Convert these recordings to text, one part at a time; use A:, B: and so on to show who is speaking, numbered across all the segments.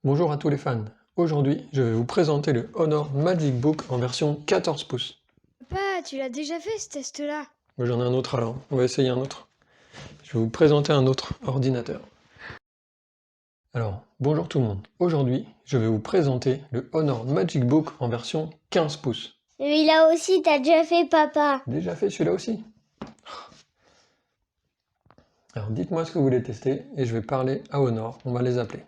A: Bonjour à tous les fans. Aujourd'hui, je vais vous présenter le Honor Magic Book en version 14 pouces.
B: Papa, tu l'as déjà fait ce test-là?
A: Moi j'en ai un autre alors, on va essayer un autre. Je vais vous présenter un autre ordinateur. Alors, bonjour tout le monde. Aujourd'hui, je vais vous présenter le Honor Magic Book en version 15 pouces.
B: Celui-là aussi, t'as déjà fait, papa.
A: Déjà fait celui-là aussi? Alors dites-moi ce que vous voulez tester et je vais parler à Honor, on va les appeler.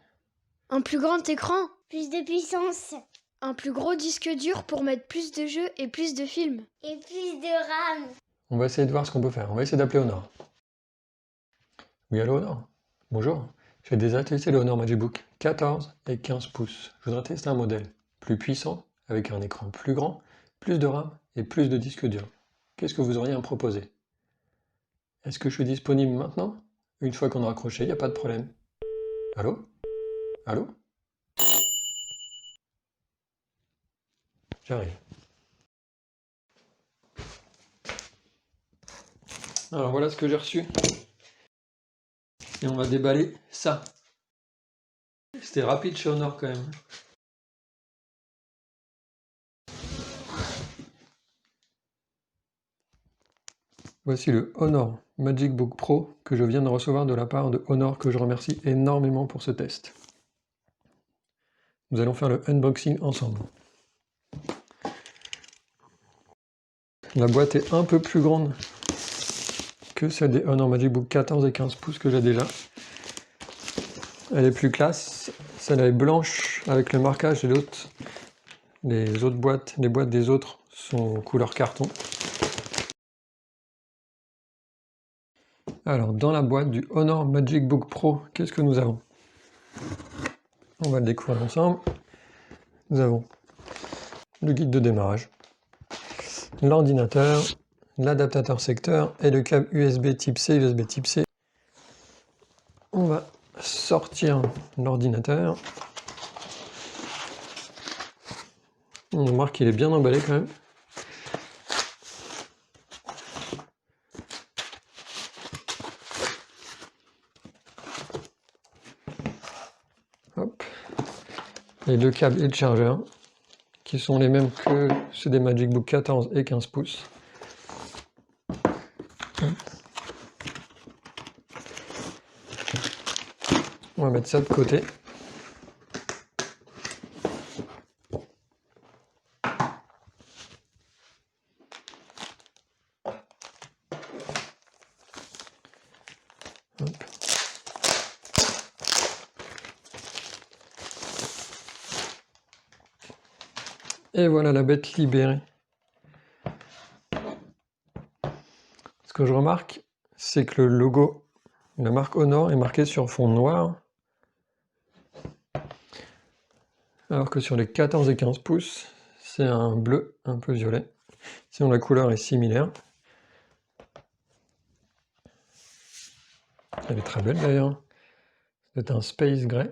B: Un plus grand écran,
C: Plus de puissance.
B: un plus gros disque dur pour mettre plus de jeux et plus de films.
C: Et plus de RAM.
A: On va essayer de voir ce qu'on peut faire, on va essayer d'appeler Honor. Oui, allô Honor? Bonjour. J'ai déjà testé le Honor Magic Book 14 et 15 pouces. Je voudrais tester un modèle plus puissant, avec un écran plus grand, plus de RAM et plus de disque dur. Qu'est-ce que vous auriez à me proposer? Est-ce que je suis disponible maintenant? Une fois qu'on a raccroché, il n'y a pas de problème. Allô? Allô? J'arrive. Alors voilà ce que j'ai reçu. Et on va déballer ça. C'était rapide chez Honor quand même. Voici le Honor Magic Book Pro que je viens de recevoir de la part de Honor, que je remercie énormément pour ce test. Nous allons faire le unboxing ensemble. La boîte est un peu plus grande que celle des Honor Magic Book 14 et 15 pouces que j'ai déjà. Elle est plus classe, celle-là est blanche avec le marquage et les autres boîtes, les boîtes des autres sont couleur carton. Alors dans la boîte du Honor Magic Book Pro, qu'est-ce que nous avons? On va le découvrir ensemble. Nous avons le guide de démarrage, l'ordinateur, l'adaptateur secteur et le câble USB type C, USB type C. On va sortir l'ordinateur. On remarque qu'il est bien emballé quand même. Hop. Et le câble et le chargeur, qui sont les mêmes que ceux des Magic Book 14 et 15 pouces. On va mettre ça de côté. Hop. Et voilà la bête libérée. Ce que je remarque, c'est que le logo, la marque Honor, est marqué sur fond noir, alors que sur les 14 et 15 pouces, c'est un bleu un peu violet. Sinon la couleur est similaire. Elle est très belle d'ailleurs. C'est un Space Gray.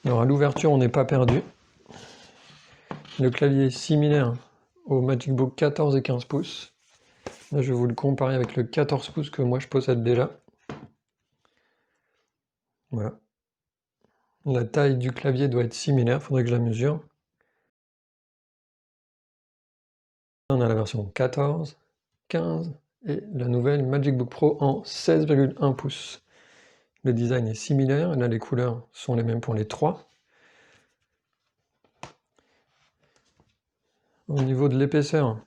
A: Alors à l'ouverture, on n'est pas perdu. Le clavier est similaire au Magic Book 14 et 15 pouces. Là, je vais vous le comparer avec le 14 pouces que moi je possède déjà. Voilà. La taille du clavier doit être similaire, il faudrait que je la mesure. On a la version 14, 15 et la nouvelle Magic Book Pro en 16,1 pouces. Le design est similaire, là les couleurs sont les mêmes pour les trois. Au niveau de l'épaisseur,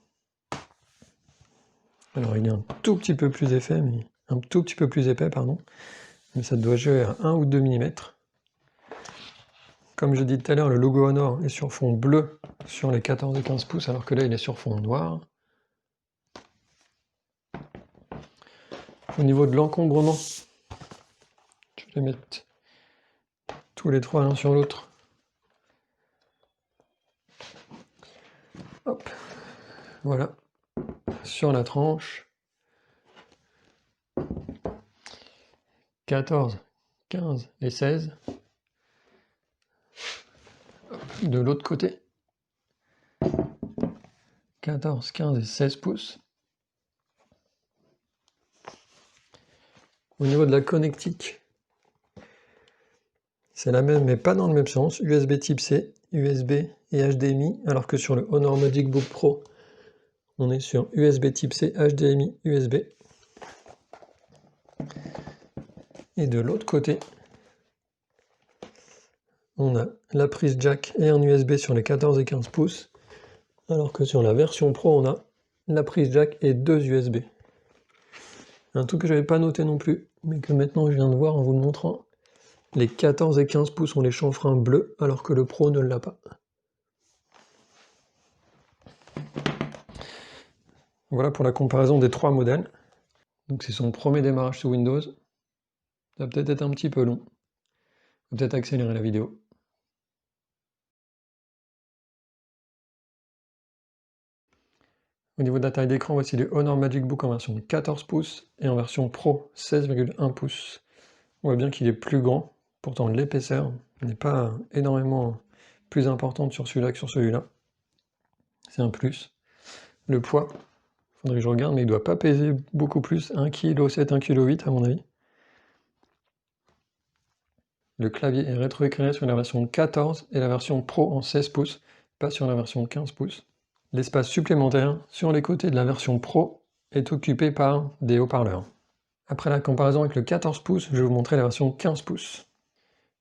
A: alors il est un tout petit peu plus épais, pardon, mais ça doit jouer à 1 ou 2 mm. Comme je dis tout à l'heure, le logo Honor est sur fond bleu sur les 14 et 15 pouces, alors que là il est sur fond noir. Au niveau de l'encombrement, je vais les mettre tous les trois l'un sur l'autre. Hop, voilà, sur la tranche. 14, 15 et 16. Hop, de l'autre côté. 14, 15 et 16 pouces. Au niveau de la connectique, c'est la même mais pas dans le même sens, USB type C, USB et HDMI, alors que sur le Honor Magic Book Pro, on est sur USB type C, HDMI, USB. Et de l'autre côté, on a la prise jack et un USB sur les 14 et 15 pouces, alors que sur la version Pro, on a la prise jack et 2 USB. Un truc que je n'avais pas noté non plus, mais que maintenant je viens de voir en vous le montrant, les 14 et 15 pouces ont les chanfreins bleus, alors que le Pro ne l'a pas. Voilà pour la comparaison des trois modèles. Donc c'est son premier démarrage sous Windows. Ça va peut-être être un petit peu long. Je vais peut-être accélérer la vidéo. Au niveau de la taille d'écran, voici le Honor Magic Book en version 14 pouces et en version Pro 16,1 pouces. On voit bien qu'il est plus grand, pourtant l'épaisseur n'est pas énormément plus importante sur celui-là que sur celui-là. C'est un plus. Le poids, il faudrait que je regarde, mais il ne doit pas peser beaucoup plus, 1,7 kg, 1,8 kg à mon avis. Le clavier est rétroéclairé sur la version 14 et la version Pro en 16 pouces, pas sur la version 15 pouces. L'espace supplémentaire sur les côtés de la version Pro est occupé par des haut-parleurs. Après la comparaison avec le 14 pouces, je vais vous montrer la version 15 pouces.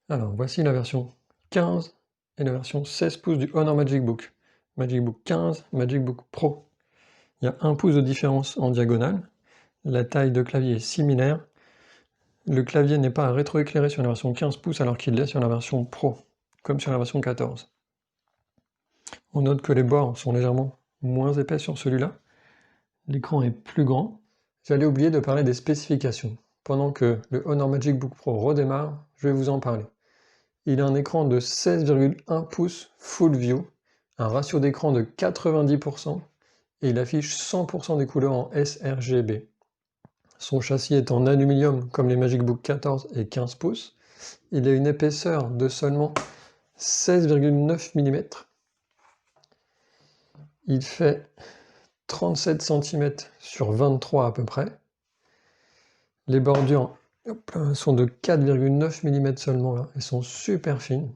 A: Alors voici la version 15 et la version 16 pouces du Honor Magic Book. Magic Book 15, Magic Book Pro. Il y a 1 pouce de différence en diagonale. La taille de clavier est similaire. Le clavier n'est pas rétroéclairé sur la version 15 pouces alors qu'il l'est sur la version Pro, comme sur la version 14. On note que les bords sont légèrement moins épais sur celui-là. L'écran est plus grand. J'allais oublier de parler des spécifications. Pendant que le Honor Magic Book Pro redémarre, je vais vous en parler. Il a un écran de 16,1 pouces Full View, un ratio d'écran de 90% et il affiche 100% des couleurs en sRGB. Son châssis est en aluminium comme les Magic Book 14 et 15 pouces. Il a une épaisseur de seulement 16,9 mm. Il fait 37 cm sur 23 à peu près. Les bordures sont de 4,9 mm seulement là. Elles sont super fines.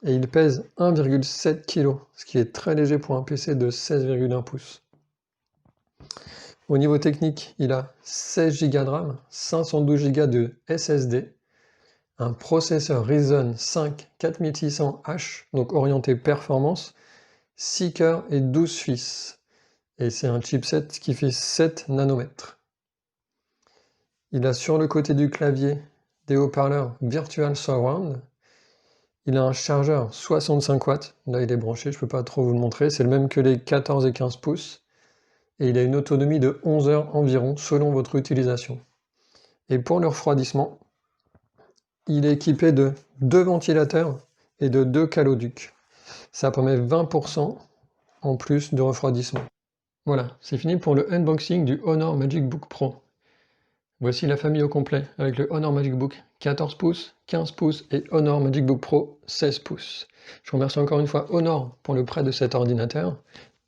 A: Et il pèse 1,7 kg, ce qui est très léger pour un PC de 16,1 pouces. Au niveau technique, il a 16 Go de RAM, 512 Go de SSD, un processeur Ryzen 5 4600H, donc orienté performance, 6 cœurs et 12 fils. Et c'est un chipset qui fait 7 nanomètres. Il a sur le côté du clavier des haut-parleurs Virtual Surround. Il a un chargeur 65 watts, là il est branché, je ne peux pas trop vous le montrer, c'est le même que les 14 et 15 pouces. Et il a une autonomie de 11 heures environ selon votre utilisation. Et pour le refroidissement, il est équipé de 2 ventilateurs et de 2 caloducs. Ça permet 20% en plus de refroidissement. Voilà, c'est fini pour le unboxing du Honor Magic Book Pro. Voici la famille au complet avec le Honor Magic Book 14 pouces, 15 pouces et Honor Magic Book Pro 16 pouces. Je remercie encore une fois Honor pour le prêt de cet ordinateur,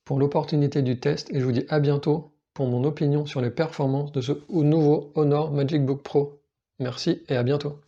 A: pour l'opportunité du test et je vous dis à bientôt pour mon opinion sur les performances de ce nouveau Honor Magic Book Pro. Merci et à bientôt.